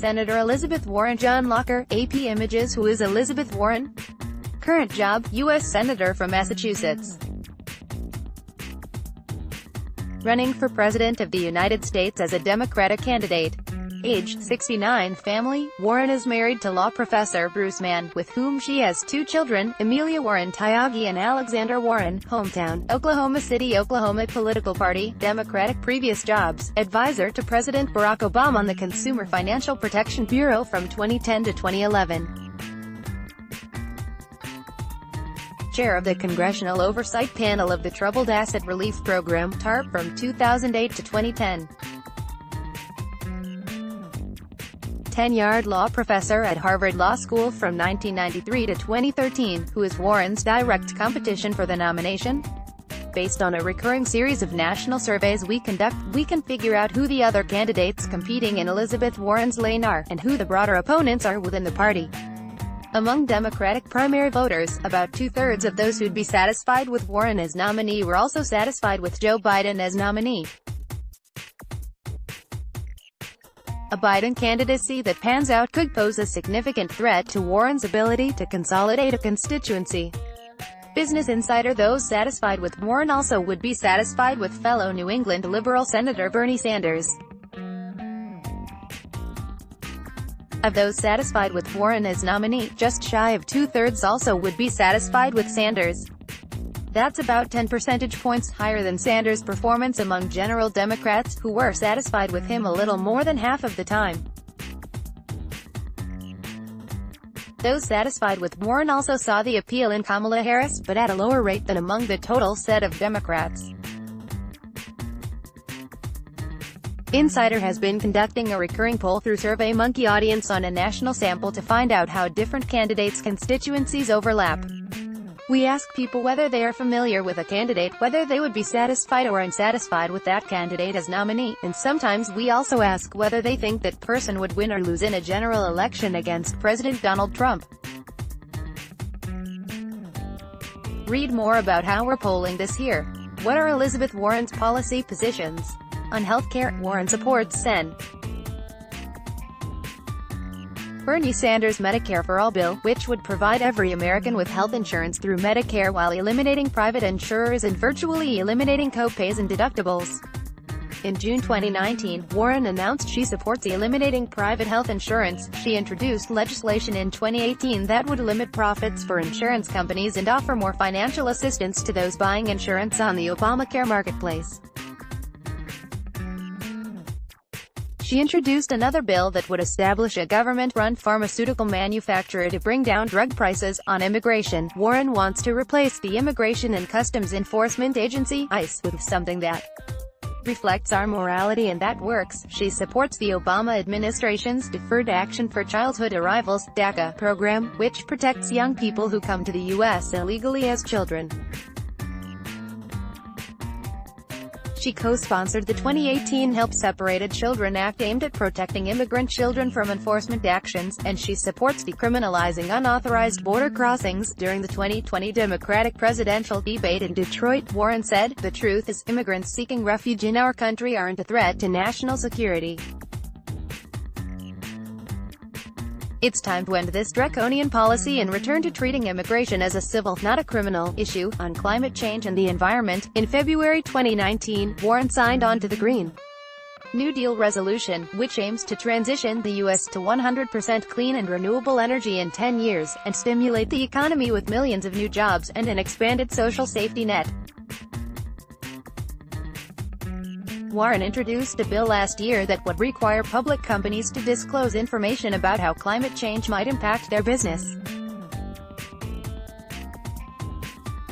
Senator Elizabeth Warren. John Locker, AP Images. Who is Elizabeth Warren? Current job, U.S. Senator from Massachusetts. Running for President of the United States as a Democratic candidate. Age, 69. Family, Warren is married to law professor Bruce Mann, with whom she has 2 children, Amelia Warren Tyagi and Alexander Warren. Hometown, Oklahoma City, Oklahoma. Political party, Democratic. Previous jobs, advisor to President Barack Obama on the Consumer Financial Protection Bureau from 2010 to 2011. Chair of the Congressional Oversight Panel of the Troubled Asset Relief Program, TARP, from 2008 to 2010. Tenured law professor at Harvard Law School from 1993 to 2013, who is Warren's direct competition for the nomination. Based on a recurring series of national surveys we conduct, we can figure out who the other candidates competing in Elizabeth Warren's lane are, and who the broader opponents are within the party. Among Democratic primary voters, about 2/3 of those who'd be satisfied with Warren as nominee were also satisfied with Joe Biden as nominee. A Biden candidacy that pans out could pose a significant threat to Warren's ability to consolidate a constituency. Business Insider. Those satisfied with Warren also would be satisfied with fellow New England liberal Senator Bernie Sanders. Of those satisfied with Warren as nominee, just shy of 2/3 also would be satisfied with Sanders. That's about 10 percentage points higher than Sanders' performance among general Democrats, who were satisfied with him a little more than half of the time. Those satisfied with Warren also saw the appeal in Kamala Harris, but at a lower rate than among the total set of Democrats. Insider has been conducting a recurring poll through SurveyMonkey audience on a national sample to find out how different candidates' constituencies overlap. We ask people whether they are familiar with a candidate, whether they would be satisfied or unsatisfied with that candidate as nominee, and sometimes we also ask whether they think that person would win or lose in a general election against President Donald Trump. Read more about how we're polling this here. What are Elizabeth Warren's policy positions? On healthcare, Warren supports Sen. Bernie Sanders' Medicare for All bill, which would provide every American with health insurance through Medicare while eliminating private insurers and virtually eliminating co-pays and deductibles. In June 2019, Warren announced she supports eliminating private health insurance. She introduced legislation in 2018 that would limit profits for insurance companies and offer more financial assistance to those buying insurance on the Obamacare marketplace. She introduced another bill that would establish a government-run pharmaceutical manufacturer to bring down drug prices. On immigration, Warren wants to replace the Immigration and Customs Enforcement Agency, ICE, with something that reflects our morality and that works. She supports the Obama administration's Deferred Action for Childhood Arrivals, DACA, program, which protects young people who come to the U.S. illegally as children. She co-sponsored the 2018 Help Separated Children Act aimed at protecting immigrant children from enforcement actions, and she supports decriminalizing unauthorized border crossings. During the 2020 Democratic presidential debate in Detroit, Warren said, "The truth is, immigrants seeking refuge in our country aren't a threat to national security. It's time to end this draconian policy and return to treating immigration as a civil, not a criminal, issue." On climate change and the environment, in February 2019, Warren signed on to the Green New Deal resolution, which aims to transition the U.S. to 100% clean and renewable energy in 10 years, and stimulate the economy with millions of new jobs, and an expanded social safety net. Warren introduced a bill last year that would require public companies to disclose information about how climate change might impact their business.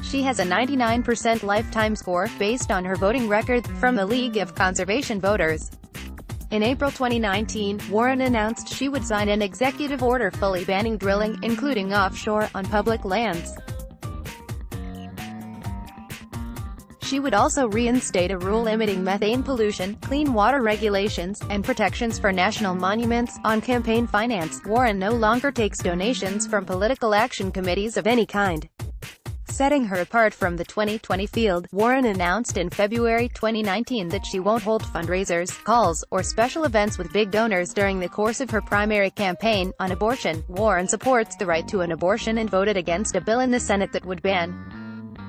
She has a 99% lifetime score, based on her voting record, from the League of Conservation Voters. In April 2019, Warren announced she would sign an executive order fully banning drilling, including offshore, on public lands. She would also reinstate a rule limiting methane pollution, clean water regulations, and protections for national monuments. On campaign finance, Warren no longer takes donations from political action committees of any kind. setting her apart from the 2020 field. Warren announced in February 2019 that she won't hold fundraisers, calls, or special events with big donors during the course of her primary campaign on abortion. Warren supports the right to an abortion and voted against a bill in the Senate that would ban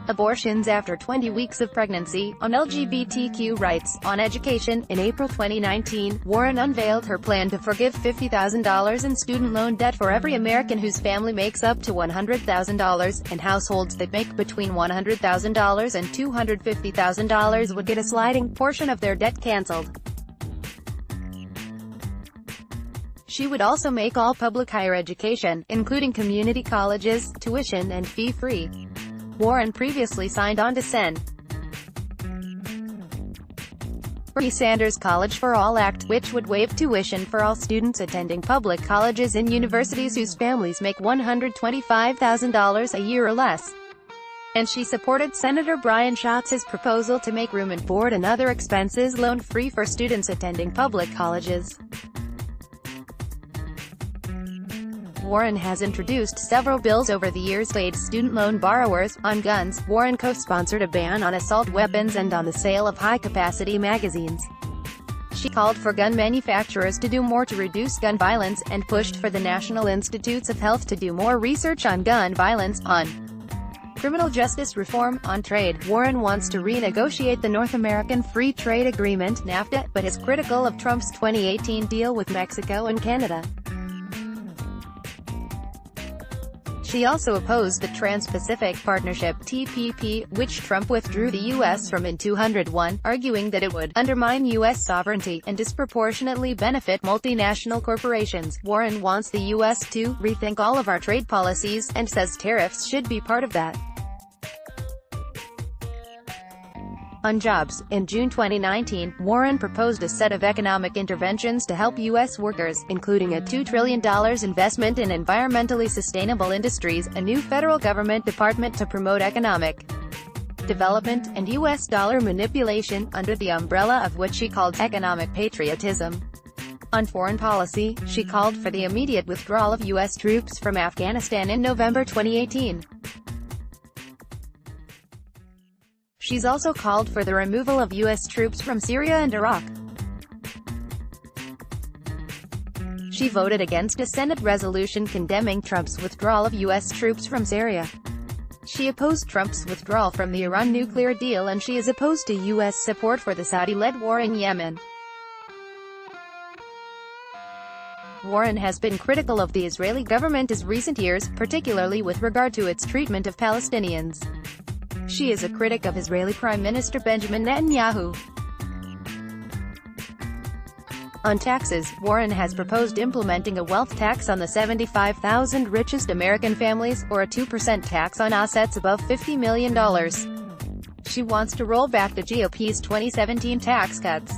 abortions after 20 weeks of pregnancy. On LGBTQ rights, on education, in April 2019, Warren unveiled her plan to forgive $50,000 in student loan debt for every American whose family makes up to $100,000, and households that make between $100,000 and $250,000 would get a sliding portion of their debt canceled. She would also make all public higher education, including community colleges, tuition and fee-free. Warren previously signed on to send Bernie Sanders' College for All Act, which would waive tuition for all students attending public colleges and universities whose families make $125,000 a year or less. And she supported Senator Brian Schatz's proposal to make room and board and other expenses loan-free for students attending public colleges. Warren has introduced several bills over the years to aid student loan borrowers. On guns, Warren co-sponsored a ban on assault weapons and on the sale of high-capacity magazines. She called for gun manufacturers to do more to reduce gun violence, and pushed for the National Institutes of Health to do more research on gun violence. On criminal justice reform, on trade, Warren wants to renegotiate the North American Free Trade Agreement, NAFTA, but is critical of Trump's 2018 deal with Mexico and Canada. She also opposed the Trans-Pacific Partnership (TPP), which Trump withdrew the U.S. from in 2001, arguing that it would undermine U.S. sovereignty and disproportionately benefit multinational corporations. Warren wants the U.S. to rethink all of our trade policies, and says tariffs should be part of that. On jobs, in June 2019, Warren proposed a set of economic interventions to help U.S. workers, including a $2 trillion investment in environmentally sustainable industries, a new federal government department to promote economic development, and U.S. dollar manipulation, under the umbrella of what she called economic patriotism. On foreign policy, she called for the immediate withdrawal of U.S. troops from Afghanistan in November 2018. She's also called for the removal of U.S. troops from Syria and Iraq. She voted against a Senate resolution condemning Trump's withdrawal of U.S. troops from Syria. She opposed Trump's withdrawal from the Iran nuclear deal, and she is opposed to U.S. support for the Saudi-led war in Yemen. Warren has been critical of the Israeli government in recent years, particularly with regard to its treatment of Palestinians. She is a critic of Israeli Prime Minister Benjamin Netanyahu. On taxes, Warren has proposed implementing a wealth tax on the 75,000 richest American families, or a 2% tax on assets above $50 million. She wants to roll back the GOP's 2017 tax cuts.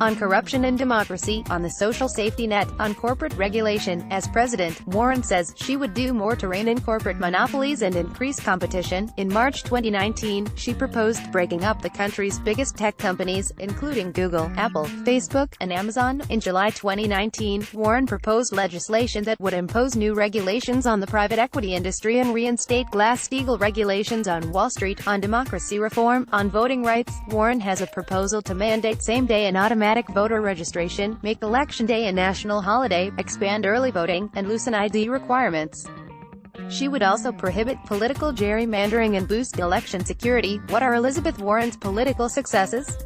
On corruption and democracy, on the social safety net, on corporate regulation, as president, Warren says she would do more to rein in corporate monopolies and increase competition. In March 2019, she proposed breaking up the country's biggest tech companies, including Google, Apple, Facebook, and Amazon. In July 2019, Warren proposed legislation that would impose new regulations on the private equity industry and reinstate Glass-Steagall regulations on Wall Street. On democracy reform, on voting rights, Warren has a proposal to mandate same-day and automatic voter registration, make Election Day a national holiday, expand early voting, and loosen ID requirements. She would also prohibit political gerrymandering and boost election security. What are Elizabeth Warren's political successes?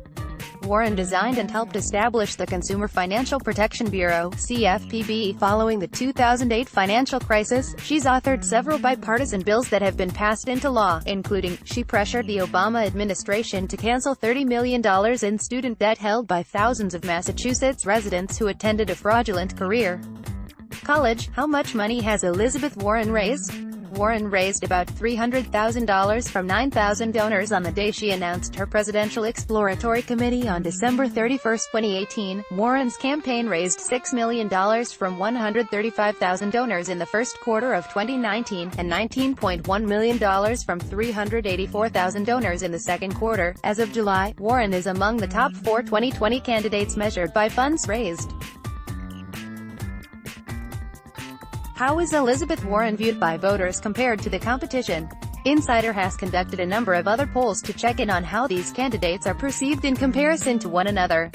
Warren designed and helped establish the Consumer Financial Protection Bureau, CFPB, following the 2008 financial crisis. She's authored several bipartisan bills that have been passed into law, including, she pressured the Obama administration to cancel $30 million in student debt held by thousands of Massachusetts residents who attended a fraudulent career college. How much money has Elizabeth Warren raised? Warren raised about $300,000 from 9,000 donors on the day she announced her Presidential Exploratory Committee on December 31, 2018. Warren's campaign raised $6 million from 135,000 donors in the first quarter of 2019, and $19.1 million from 384,000 donors in the second quarter. As of July, Warren is among the top 4 2020 candidates measured by funds raised. How is Elizabeth Warren viewed by voters compared to the competition? Insider has conducted a number of other polls to check in on how these candidates are perceived in comparison to one another.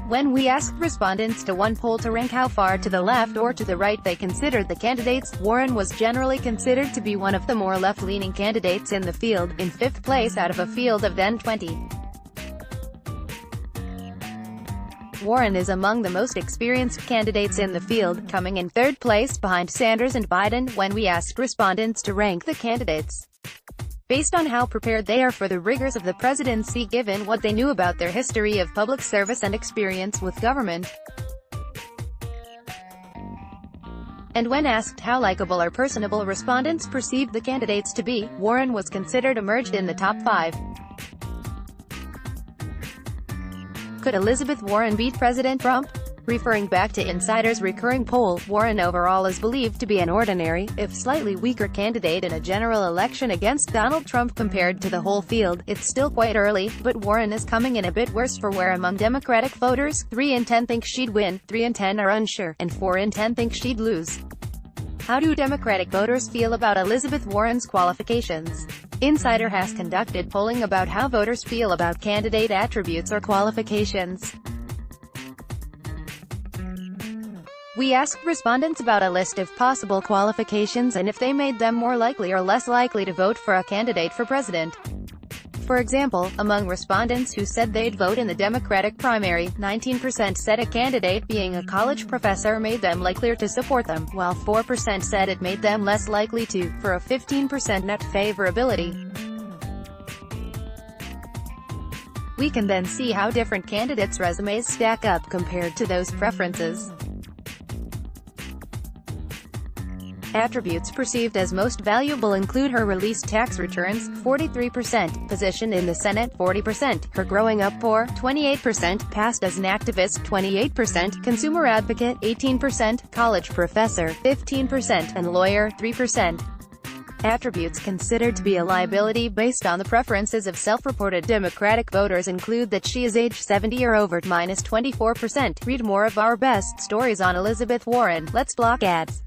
When we asked respondents to one poll to rank how far to the left or to the right they considered the candidates, Warren was generally considered to be one of the more left-leaning candidates in the field, in fifth place out of a field of then 20. Warren is among the most experienced candidates in the field, coming in third place behind Sanders and Biden when we asked respondents to rank the candidates based on how prepared they are for the rigors of the presidency given what they knew about their history of public service and experience with government. And when asked how likable or personable respondents perceived the candidates to be, Warren was considered emerged in the top 5. Could Elizabeth Warren beat President Trump? Referring back to Insider's recurring poll, Warren overall is believed to be an ordinary, if slightly weaker candidate in a general election against Donald Trump compared to the whole field. It's still quite early, but Warren is coming in a bit worse for wear among Democratic voters. 3 in 10 think she'd win, 3 in 10 are unsure, and 4 in 10 think she'd lose. How do Democratic voters feel about Elizabeth Warren's qualifications? Insider has conducted polling about how voters feel about candidate attributes or qualifications. We asked respondents about a list of possible qualifications and if they made them more likely or less likely to vote for a candidate for president. For example, among respondents who said they'd vote in the Democratic primary, 19% said a candidate being a college professor made them likelier to support them, while 4% said it made them less likely to, for a 15% net favorability. We can then see how different candidates' resumes stack up compared to those preferences. Attributes perceived as most valuable include her released tax returns, 43%, position in the Senate, 40%, her growing up poor, 28%, past as an activist, 28%, consumer advocate, 18%, college professor, 15%, and lawyer, 3%. Attributes considered to be a liability based on the preferences of self-reported Democratic voters include that she is age 70 or over, -24%. Read more of our best stories on Elizabeth Warren. Let's block ads.